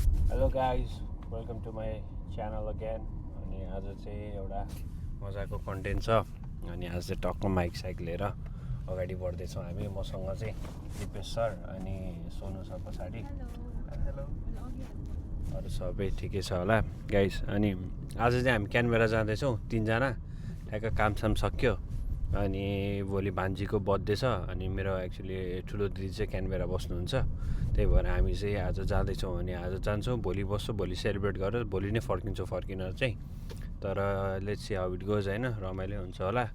Hello guys, welcome to my channel again. अनि आज चाहिँ एउटा मजाको कन्टेन्ट छ। अनि आज चाहिँ टक्क माइक साइक लिएर अगाडि बढ्दैछौँ हामी। मसँग चाहिँ दिपेश सर अनि सोनु छ पछाडि। हेलो, अरू सबै ठिकै छ होला गाइज। अनि आज चाहिँ हामी क्यानबेरा जाँदैछौँ तिनजना। ठ्याक्क कामसाम सक्यो। अनि भोलि भान्जीको बर्थडे छ। अनि मेरो एक्चुली ठुलो दिदी चाहिँ क्यानबेरा बस्नुहुन्छ, त्यही भएर हामी चाहिँ आज जाँदैछौँ। अनि आज जान्छौँ, भोलि बस्छौँ, भोलि सेलिब्रेट गरेर भोलि नै फर्किन्छौँ फर्किन चाहिँ। तर let's see how it goes होइन, रमाइलो हुन्छ होला।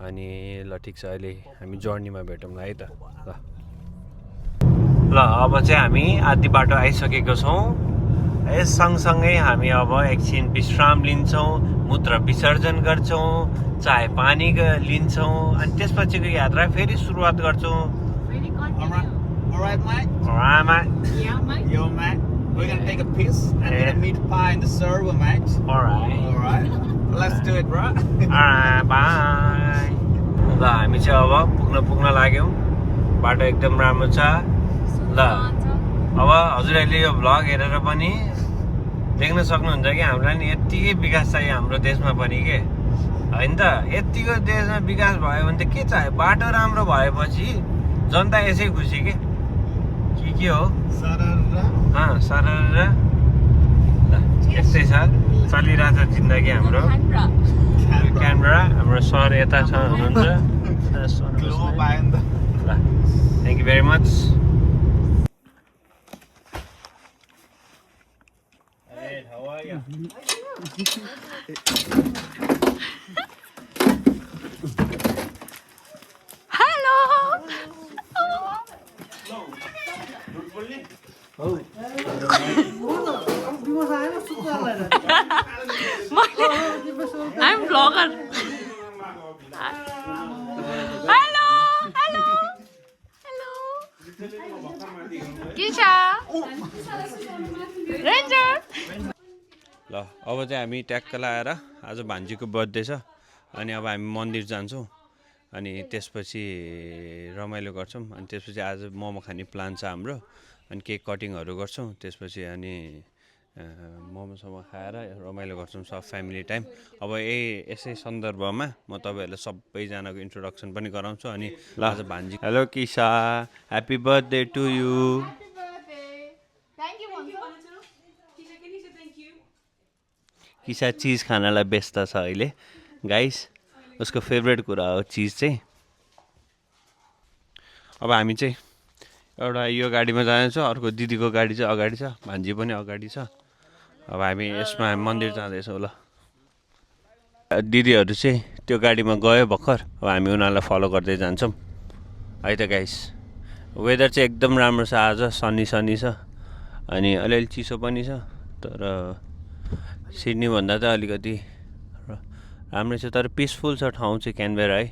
अनि ल ठिक छ, अहिले हामी जर्नीमा भेटौँला है त। ल अब चाहिँ हामी आधी बाटो आइसकेको छौँ। यस सँगसँगै हामी अब एकछिन विश्राम लिन्छौँ, मूत्र विसर्जन गर्छौँ, चाय पानी लिन्छौँ, अनि त्यसपछिको यात्रा फेरि सुरुवात गर्छौँ। Alright, mate? Alright, mate. Yeah, mate. Yo, mate. We're gonna take a piss and get a meat pie in the server, mate. Alright. Alright. Let's do it, bro. Alright, bye. ल हामी चाहिँ अब पुग्न लाग्यौँ। बाटो एकदम राम्रो छ। ल अब हजुरहरूले यो भ्लग हेरेर पनि देख्न सक्नुहुन्छ कि हामीलाई नि यत्तिकै विकास चाहियो हाम्रो देशमा पनि के होइन त। यत्तिको देशमा विकास भयो भने त के चाहियो? बाटो राम्रो भएपछि जनता यसै खुसी के हो? सरर ल यस्तै छ, चलिरहेछ जिन्दगी हाम्रो। क्यानबेरा हाम्रो सर यता छ हुनुहुन्छ। ल thank you very much. I'm vlogger. Hello. Kisha. Ranger. ल अब चाहिँ हामी ट्याक्क लाएर आज भान्जीको बर्थडे छ। अनि अब हामी मन्दिर जान्छौँ। अनि त्यसपछि रमाइलो गर्छौँ। अनि त्यसपछि आज मोमो खाने प्लान छ हाम्रो। अनि केक कटिङहरू गर्छौँ। त्यसपछि अनि मोमोसोमो खाएर रमाइलो गर्छौँ सब फ्यामिली टाइम। अब यसै सन्दर्भमा म तपाईँहरूलाई सबैजनाको इन्ट्रोडक्सन पनि गराउँछु। अनि ल आज भान्जी। हेलो किसा, ह्याप्पी बर्थडे टु यु। किसा चिज खानलाई व्यस्त छ अहिले गाइस, उसको फेभरेट कुरा हो चिज चाहिँ। अब हामी चाहिँ एउटा यो गाडीमा जानेछौँ, अर्को दिदीको गाडी चाहिँ अगाडि छ, भान्जी पनि अगाडि छ। अब हामी यसमा मन्दिर जाँदैछौँ। ल दिदीहरू चाहिँ त्यो गाडीमा गयो भर्खर। अब हामी उनीहरूलाई फलो गर्दै जान्छौँ है त गाइस। वेदर चाहिँ एकदम राम्रो छ आज, सनी छ। अनि अलिअलि चिसो पनि छ, तर सिडनी भन्दा त अलिकति राम्रै छ। तर पिसफुल छ ठाउँ चाहिँ क्यानबेरा है।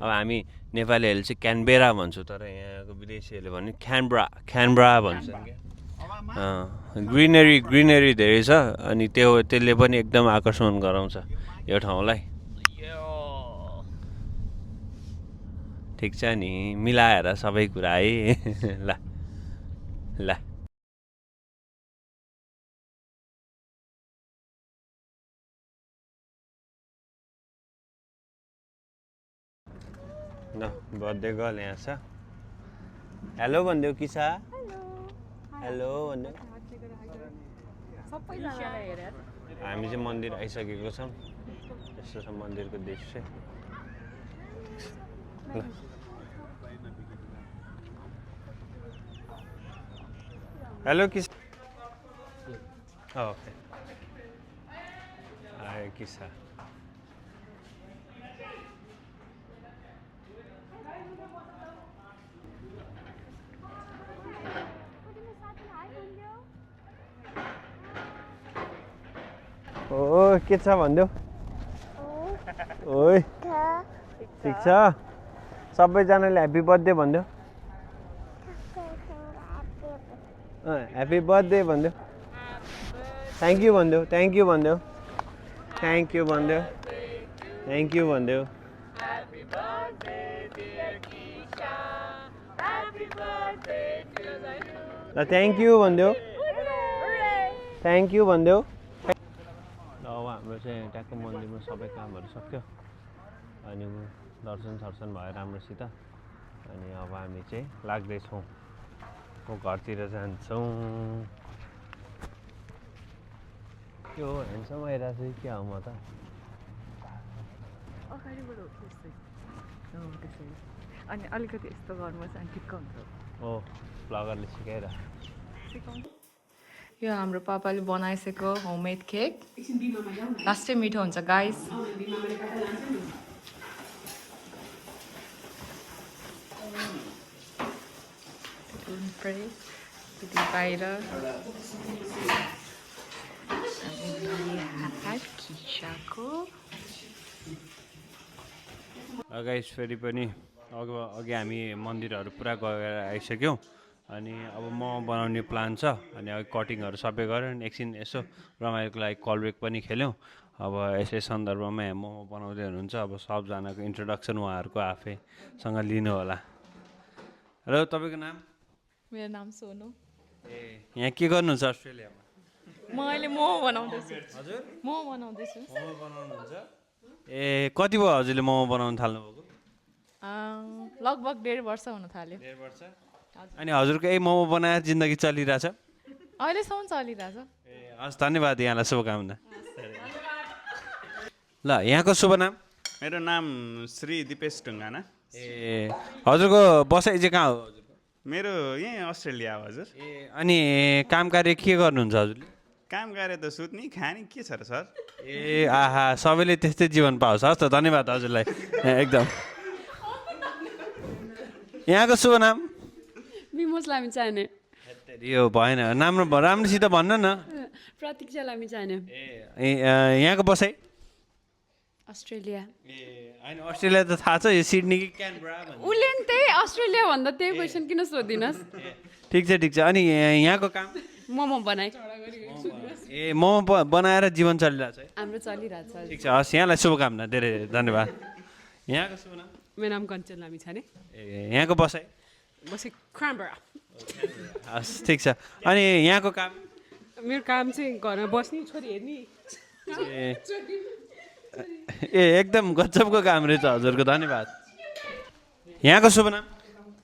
अब हामी नेपालीहरूले चाहिँ क्यानबेरा भन्छौँ, तर यहाँको विदेशीहरूले भने क्यानबेरा भन्छन् क्या। ग्रिनेरी धेरै छ। अनि त्यसले पनि एकदम आकर्षण गराउँछ यो ठाउँलाई। ठिक छ नि, मिलाएर सबै कुरा है। ल बर्थडे गर्ल यहाँ छ। हेलो भनिदेऊ किसा। हेलो भनिदेऊ। हामी चाहिँ मन्दिर आइसकेको छौँ। यस्तो छ मन्दिरको दृश्य। हेलो किसा। ओके आयो किसा। ओ के छ भनिदेऊ। ओइ ठिक छ, सबैजनाले ह्याप्पी बर्थडे भनिदेऊ। ह्याप्पी बर्थडे भनिदेऊ। थ्याङ्क यू भनिदेऊ। थ्याङ्क यू भनिदेऊ। थ्याङ्क यू भनिदेऊ। थ्याङ्क यू भनिदेऊ। ल थ्याङ्क यू भनिदेऊ। थ्याङ्क यू भनिदेऊ। ल अब हाम्रो चाहिँ ट्याक्क मन्दिरमा सबै कामहरू सक्यो अनि दर्शन सर्शन भयो राम्रोसित अनि अब हामी चाहिँ लाग्दैछौँ घरतिर जान्छौँ। के हो ह्यान्डसम आइरहेको छु क्या हो म त अगाडिबाट हो त्यस्तै त्यसरी अनि अलिकति यस्तो गर्नुपर्छ अनि ठिक्क हुन्छ ओ ब्लगरले सिकाइरह। यो हाम्रो पापाले बनाइसकेको होममेड केक लास्टै मिठो हुन्छ गाइस। बाहिर गाइस फेरि पनि अघि हामी मन्दिरहरू पुरा गएर आइसक्यौँ अनि अब मोमो बनाउने प्लान छ अनि अब कटिङहरू सबै गऱ्यो अनि एकछिन यसो रमाइलोको लागि कल ब्रेक पनि खेल्यौँ। अब यसै सन्दर्भमा मोमो बनाउँदै हुनुहुन्छ अब सबजनाको इन्ट्रोडक्सन उहाँहरूको आफैसँग लिनु होला। र तपाईँको नाम? मेरो नाम सोनु। ए यहाँ के गर्नुहुन्छ अस्ट्रेलियामा? म अहिले मोमो बनाउँदैछु। हजुर मोमो बनाउँदैछु। मोमो बनाउनुहुन्छ? ए कति भयो हजुरले मोमो बनाउनु थाल्नुभएको? लगभग 1.5 वर्ष हुन थाल्यो। 1.5 वर्ष? अनि हजुरको यही मोमो बनाएर जिन्दगी चलिरहेछ? अहिलेसम्म चलिरहेछ। ए हस् धन्यवाद यहाँलाई शुभकामना। ल यहाँको शुभ नाम? मेरो नाम श्री दिपेश ढुङ्गाना। ए हजुरको बसाइ चाहिँ कहाँ हो हजुरको? मेरो यहीँ अस्ट्रेलिया हो हजुर। ए अनि काम कार्य के गर्नुहुन्छ हजुरले? काम गरे त सुत्ने खाने के छ र सर? ए आहा सबैले त्यस्तै जीवन पाओस्। हस् त धन्यवाद हजुरलाई एकदम। यहाँको शुभ नाम? विमोस लामिछाने। यो भएन राम्रोसित भन्न न। प्रतीक्षा लामिछाने। ए यहाँको बसाइ? अस्ट्रेलिया। ए होइन अस्ट्रेलिया त थाहा छ यो सिडनी कि क्यानबरा भन्ने। उसले नि त्यही अस्ट्रेलिया भन्दा त्यही क्वेसन किन सोधिदिनुहोस्? ठिक छ अनि यहाँको काम? मोमो बनाइ। ए मोमो बनाएर जीवन चलिरहेछ है? हाम्रो चलिरहेछ। ठिक छ हस् यहाँलाई शुभकामना धेरै धन्यवाद। यहाँको शुभ नाम? मेरो नाम कञ्चन लामिछाने। ए यहाँको बसाइ? बसे क्राम्बरा। हस् ठिक छ अनि यहाँको काम? मेरो काम चाहिँ घरमा बस्ने छोरी हेर्ने। ए एकदम गजबको काम रहेछ हजुरको धन्यवाद। यहाँको शुभ नाम?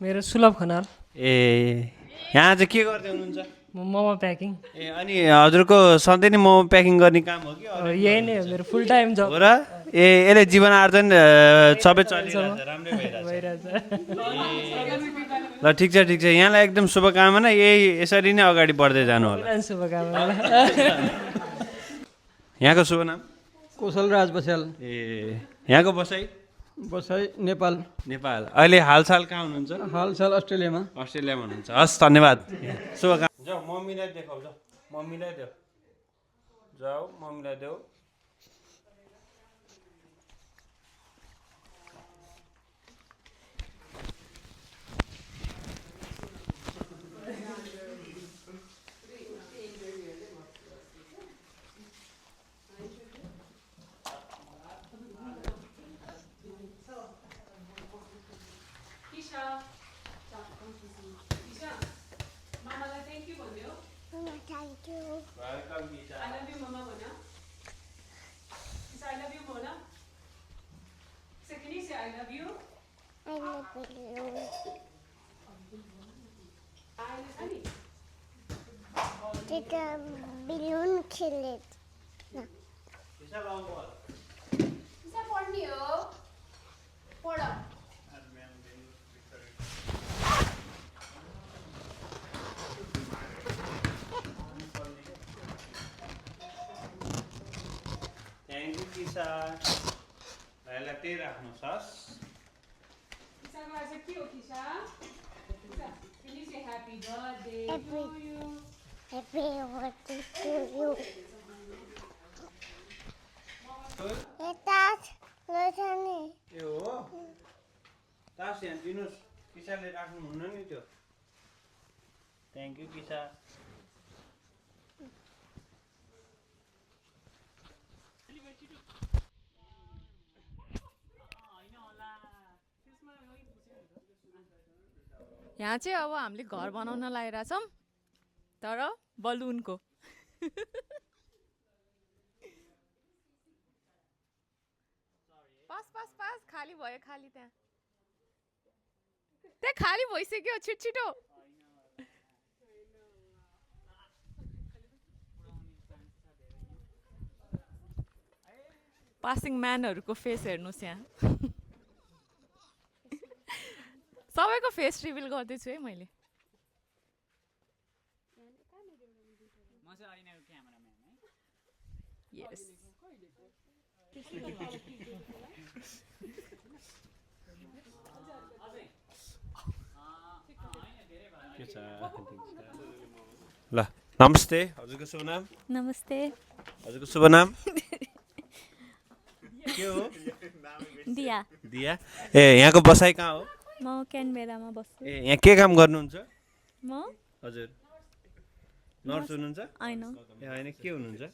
मेरो सुलभ खनाल। ए यहाँ चाहिँ के गर्दै हुनुहुन्छ? म मोमो प्याकिङ। ए अनि हजुरको सधैँ नै मोमो प्याकिङ गर्ने काम हो कि? यही नै हो मेरो फुल टाइम जब हो र? ए यसले जीवन आर्जन सबै चलिरहेछ राम्रै भइरहेछ। ल ठिक छ यहाँलाई एकदम शुभकामना यही यसरी नै अगाडि बढ्दै जानु होला। शुभकामना। यहाँको शुभ नाम? कौशल राज बस्याल। ए यहाँको बसाइ? बसाइ नेपाल। नेपाल। अहिले हालसाल कहाँ हुनुहुन्छ? हालसाल अस्ट्रेलियामा। अस्ट्रेलियामा हुनुहुन्छ। हस् धन्यवाद शुभकामना। जाऊ मम्मीलाई देखाऊ जाऊ मम्मीलाई देऊ जाऊ मम्मीलाई देऊ। Welcome, Kisha. I love you, Mama Mona. I love you, Mona. So can you say I love you? I love you. I love you. Take a balloon, kill it. Kisha long ball. Isa पढ्ने हो पढ Thank you Kisha. Laila त्यही राख्नुहोस् हस्। किसाको आज के हो किसा? किसा, can you say happy birthday to you? Happy birthday to you. That's Lotani. ए हो तास यहाँ दिनुहोस् किसाले राख्नुहुन्न नि त्यो। थ्याङ्क यू किसा। यहाँ चाहिँ अब हामीले घर बनाउन लागिरहेछौँ तर बलुनको पास पास पास खाली भयो खाली त्यहाँ खाली भइसक्यो छिटो पासिङ म्यानहरूको फेस हेर्नुहोस् यहाँ सबैको फेस रिभिल गर्दैछु है मैले Yes. ल नमस्ते हजुरको शुभ नाम नमस्ते हजुरको शुभ नाम के हो दिया दिया ए यहाँको बसाइ कहाँ हो म क्यानबेरामा बस्छु ए यहाँ के काम गर्नुहुन्छ म हजुर नर्स हुनुहुन्छ होइन ए होइन के हुनुहुन्छ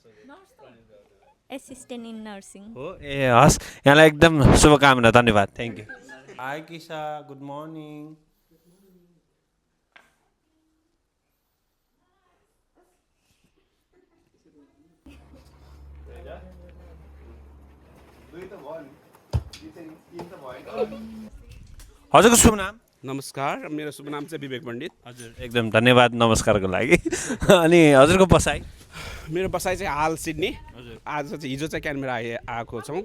एसिस्टेन्ट इन नर्सिङ हो ए हस् यहाँलाई एकदम शुभकामना धन्यवाद थ्याङ्क यू हाई किसा गुड मर्निङ हजुरको शुभ नाम नमस्कार मेरो शुभ नाम चाहिँ विवेक पण्डित हजुर एकदम धन्यवाद नमस्कारको लागि अनि हजुरको बसाइ मेरो बसाइ चाहिँ हाल सिडनी आज चाहिँ हिजो चाहिँ क्यानबेरा आएको छौँ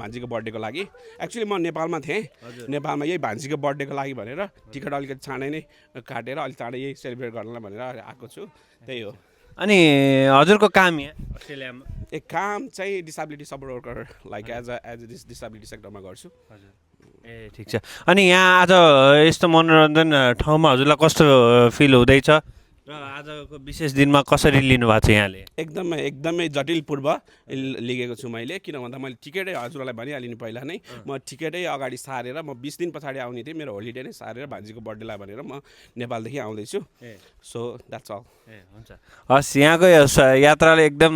भान्जीको बर्थडेको लागि एक्चुअली म नेपालमा थिएँ नेपालमा यही भान्जीको बर्थडेको लागि भनेर टिकट अलिकति चाँडै नै काटेर अलिक चाँडै यही सेलिब्रेट गर्नलाई भनेर आएको छु त्यही हो अनि हजुरको काम यहाँ अस्ट्रेलियामा एक काम चाहिँ disability support worker like as a disability सेक्टरमा गर्छु हजुर ए ठिक छ अनि यहाँ आज यस्तो मनोरञ्जन ठाउँमा हजुरलाई कस्तो फिल हुँदैछ र आजको विशेष दिनमा कसरी लिनुभएको छ यहाँले एकदमै जटिल पूर्व लिएको छु मैले किन भन्दा मैले टिकटै हजुरलाई भनिहालेँ नि पहिला नै म टिकटै अगाडि सारेर म 20 दिन पछाडि आउने थिएँ मेरो होलिडे नै सारेर भान्जीको बर्थडेलाई भनेर म नेपालदेखि आउँदैछु सो द्याट्स अल ए हुन्छ हस् यहाँको यात्राले एकदम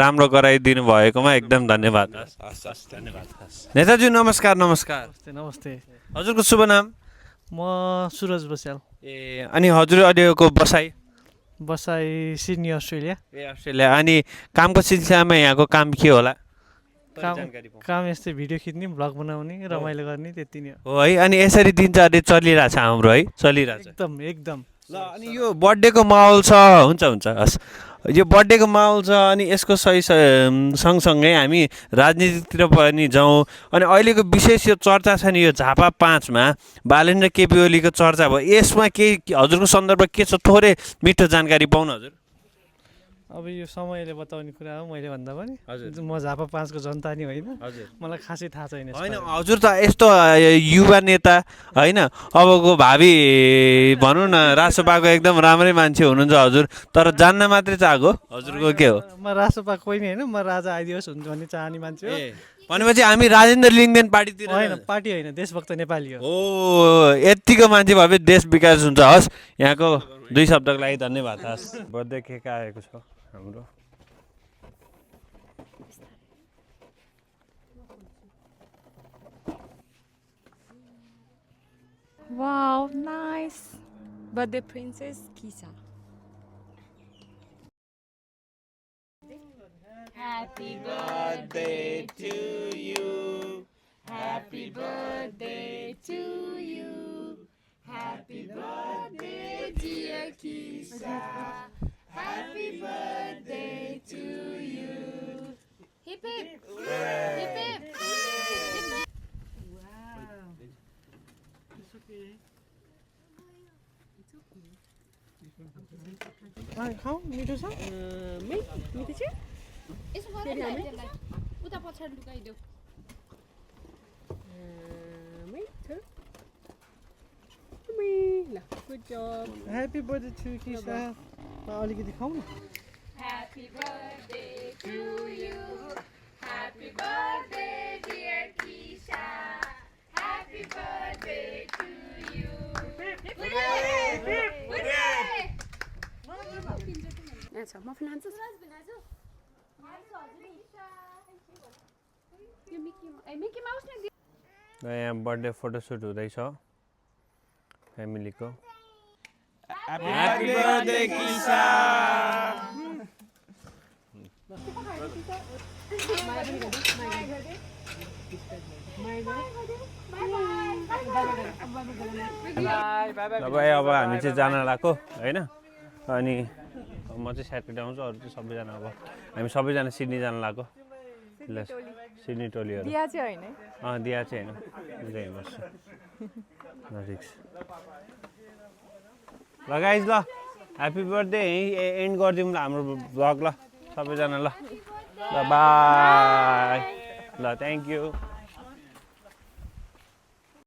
राम्रो गराइदिनु भएकोमा एकदम धन्यवाद हस् धन्यवाद नेताजी नमस्कार नमस्कार नमस्ते हजुरको शुभ नाम म सुरज बस्याल ए अनि हजुर अहिलेको बसाइ सिडनी अस्ट्रेलिया ए अस्ट्रेलिया अनि कामको सिलसिलामा यहाँको काम के होला काम यस्तै भिडियो खिच्ने भ्लग बनाउने रमाइलो गर्ने त्यति नै हो है अनि यसरी दिनचर्या चलिरहेछ हाम्रो है चलिरहेछ एकदम ल अनि यो बर्थडेको माहौल छ हुन्छ हस् यो बर्थडेको माहौल छ अनि यसको सही सँगसँगै हामी राजनीतितिर पनि जाउँ अनि अहिलेको विशेष यो चर्चा छ नि यो झापा 5मा बालेन्द्र केपी ओलीको चर्चा भयो यसमा केही हजुरको सन्दर्भ के छ थोरै मिठो जानकारी पाउनु हजुर अब यो समयले बताउने कुरा हो मैले भन्दा पनि हजुर म झापा 5 को जनता नि होइन हजुर मलाई खासै थाहा छैन होइन हजुर त यस्तो युवा नेता होइन अबको भावी भनौँ न रासोपाको एकदम राम्रै मान्छे हुनुहुन्छ हजुर तर जान्न मात्रै चाहेको हजुरको के हो म रासोपा कोही नि होइन म राजा आइदियोस् हुन्छ भन्ने चाहने मान्छे हो भनेपछि हामी राजेन्द्र लिङ्गदेन पार्टीतिर होइन पार्टी होइन देशभक्त नेपाली हो ओ यतिको मान्छे भए देश विकास हुन्छ हस् यहाँको 2 शब्दको लागि धन्यवाद हस् बर्थडे केक आएको छ हाम्रो Wow, nice. Birthday princess Kisa. Happy birthday to you. Happy birthday to you. Happy birthday, dear Kisa. Happy birthday to you. Hip hip. Hip hip. खाऊ मिठो छ मिठो छ यसो गर न त्यसलाई उता पछाडि लुकाइदेऊ मिठो ल good job happy birthday to किसा अलिकति खाऊ न Happy birthday to you. Happy birthday, dear Kisha. Happy birthday to you. Hooray! Hooray! अच्छा मफिन हान्छस् यो मिकी माउस नै यहाँ बर्थडे फोटोसुट हुँदैछ फ्यामिलीको Happy birthday, Kisha! अब हामी चाहिँ जान लाग्यो होइन अनि म चाहिँ स्याटरडे आउँछु अरू चाहिँ सबैजना अब हामी सबैजना सिडनी जान लाग्यो ल सिडनी टोलीहरू दिया चाहिँ होइन है दिया चाहिँ होइन म चाहिँ बस्छु ल गाइज ल ह्याप्पी बर्थडे यहीँ एन्ड गरिदिउँ ल हाम्रो भ्लग ल सबैजना ल बाई ल थ्याङ्क यू